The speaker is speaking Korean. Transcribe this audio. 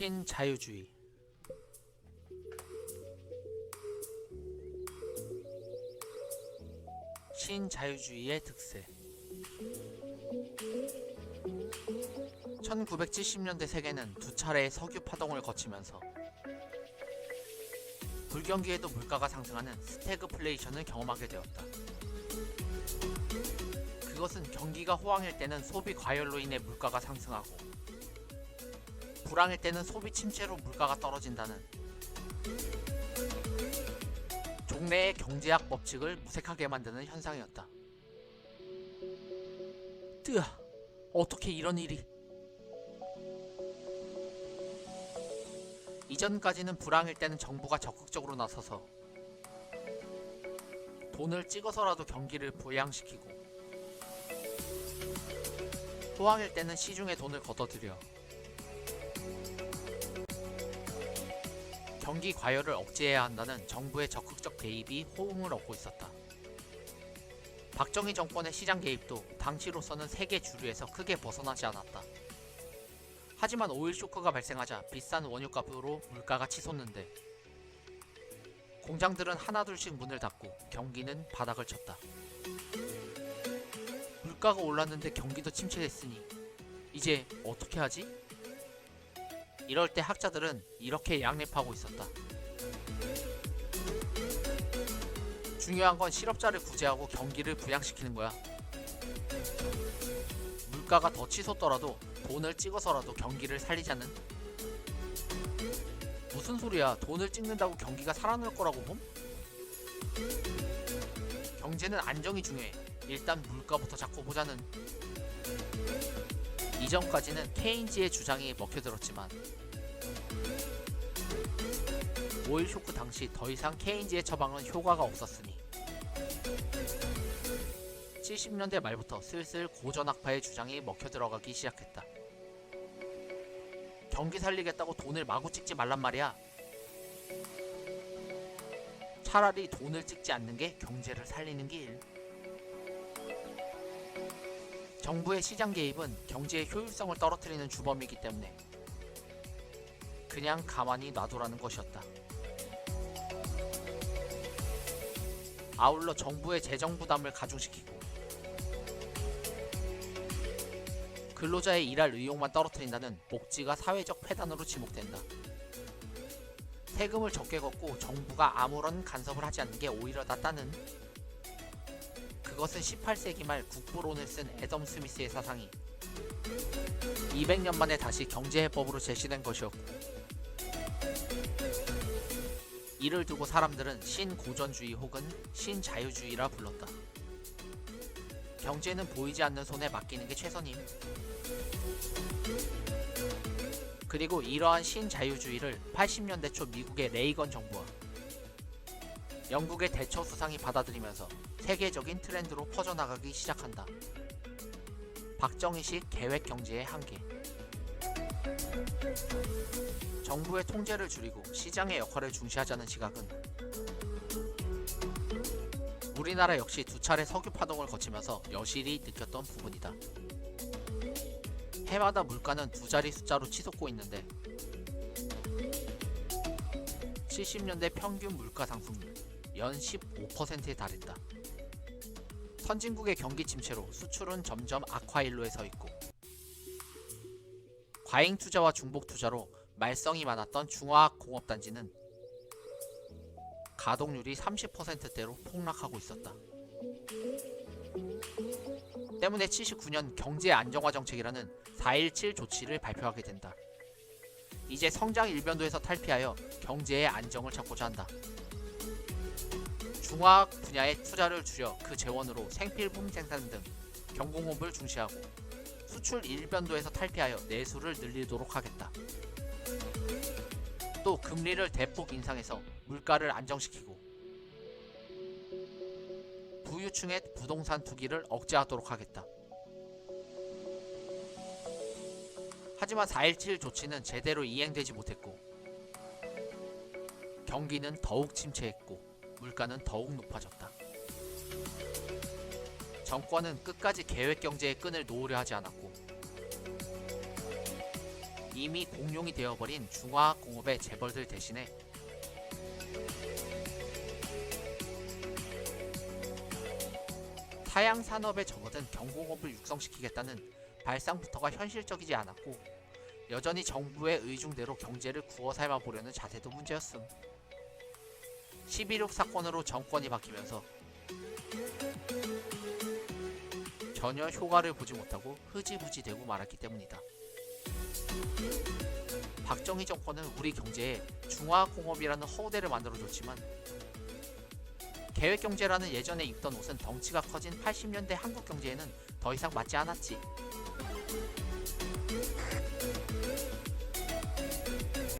신자유주의. 신자유주의의 득세. 1970년대 세계는 두 차례의 석유 파동을 거치면서 불경기에도 물가가 상승하는 스태그플레이션을 경험하게 되었다. 그것은 경기가 호황일 때는 소비 과열로 인해 물가가 상승하고 불황일 때는 소비 침체로 물가가 떨어진다는 종래의 경제학 법칙을 무색하게 만드는 현상이었다. 뜨아, 어떻게 이런 일이? 이전까지는 불황일 때는 정부가 적극적으로 나서서 돈을 찍어서라도 경기를 부양시키고 호황일 때는 시중에 돈을 걷어들여 경기 과열을 억제해야 한다는 정부의 적극적 개입이 호응을 얻고 있었다. 박정희 정권의 시장 개입도 당시로서는 세계 주류에서 크게 벗어나지 않았다. 하지만 오일 쇼크가 발생하자 비싼 원유값으로 물가가 치솟는데 공장들은 하나둘씩 문을 닫고 경기는 바닥을 쳤다. 물가가 올랐는데 경기도 침체됐으니 이제 어떻게 하지? 이럴 때 학자들은 이렇게 양립하고 있었다. 중요한 건 실업자를 구제하고 경기를 부양시키는 거야. 물가가 더 치솟더라도 돈을 찍어서라도 경기를 살리자는? 무슨 소리야? 돈을 찍는다고 경기가 살아날 거라고 봄? 경제는 안정이 중요해. 일단 물가부터 잡고 보자는. 이전까지는 케인즈의 주장이 먹혀들었지만 오일 쇼크 당시 더 이상 케인즈의 처방은 효과가 없었으니 70년대 말부터 슬슬 고전학파의 주장이 먹혀들어가기 시작했다. 경기 살리겠다고 돈을 마구 찍지 말란 말이야. 차라리 돈을 찍지 않는 게 경제를 살리는 길. 정부의 시장 개입은 경제의 효율성을 떨어뜨리는 주범이기 때문에 그냥 가만히 놔두라는 것이었다. 아울러 정부의 재정 부담을 가중시키고 근로자의 일할 의욕만 떨어뜨린다는 복지가 사회적 폐단으로 지목된다. 세금을 적게 걷고 정부가 아무런 간섭을 하지 않는 게 오히려 낫다는. 그것은 18세기 말 국부론을 쓴 애덤 스미스의 사상이 200년 만에 다시 경제해법으로 제시된 것이었고 이를 두고 사람들은 신고전주의 혹은 신자유주의라 불렀다. 경제는 보이지 않는 손에 맡기는 게 최선임. 그리고 이러한 신자유주의를 80년대 초 미국의 레이건 정부와 영국의 대처 수상이 받아들이면서 세계적인 트렌드로 퍼져나가기 시작한다. 박정희식 계획경제의 한계. 정부의 통제를 줄이고 시장의 역할을 중시하자는 시각은 우리나라 역시 두 차례 석유 파동을 거치면서 여실히 느꼈던 부분이다. 해마다 물가는 두 자리 숫자로 치솟고 있는데 70년대 평균 물가 상승률 연 15%에 달했다. 선진국의 경기 침체로 수출은 점점 악화일로에 서 있고 과잉 투자와 중복 투자로 말썽이 많았던 중화학 공업단지는 가동률이 30%대로 폭락하고 있었다. 때문에 79년 경제 안정화 정책이라는 4.17 조치를 발표하게 된다. 이제 성장 일변도에서 탈피하여 경제의 안정을 찾고자 한다. 중화학 분야의 투자를 줄여 그 재원으로 생필품 생산 등 경공업을 중시하고 수출 일변도에서 탈피하여 내수를 늘리도록 하겠다. 또 금리를 대폭 인상해서 물가를 안정시키고 부유층의 부동산 투기를 억제하도록 하겠다. 하지만 4.17 조치는 제대로 이행되지 못했고 경기는 더욱 침체했고 물가는 더욱 높아졌다. 정권은 끝까지 계획경제의 끈을 놓으려 하지 않았고 이미 공룡이 되어버린 중화학공업의 재벌들 대신에 타양 산업에 접어든 경공업을 육성시키겠다는 발상부터가 현실적이지 않았고 여전히 정부의 의중대로 경제를 구워 삶아 보려는 자세도 문제였음. 11.6 사건으로 정권이 바뀌면서 전혀 효과를 보지 못하고 흐지부지 되고 말았기 때문이다. 박정희 정권은 우리 경제에 중화공업이라는 허우대를 만들어줬지만 계획경제라는 예전에 입던 옷은 덩치가 커진 80년대 한국 경제에는 더 이상 맞지 않았지.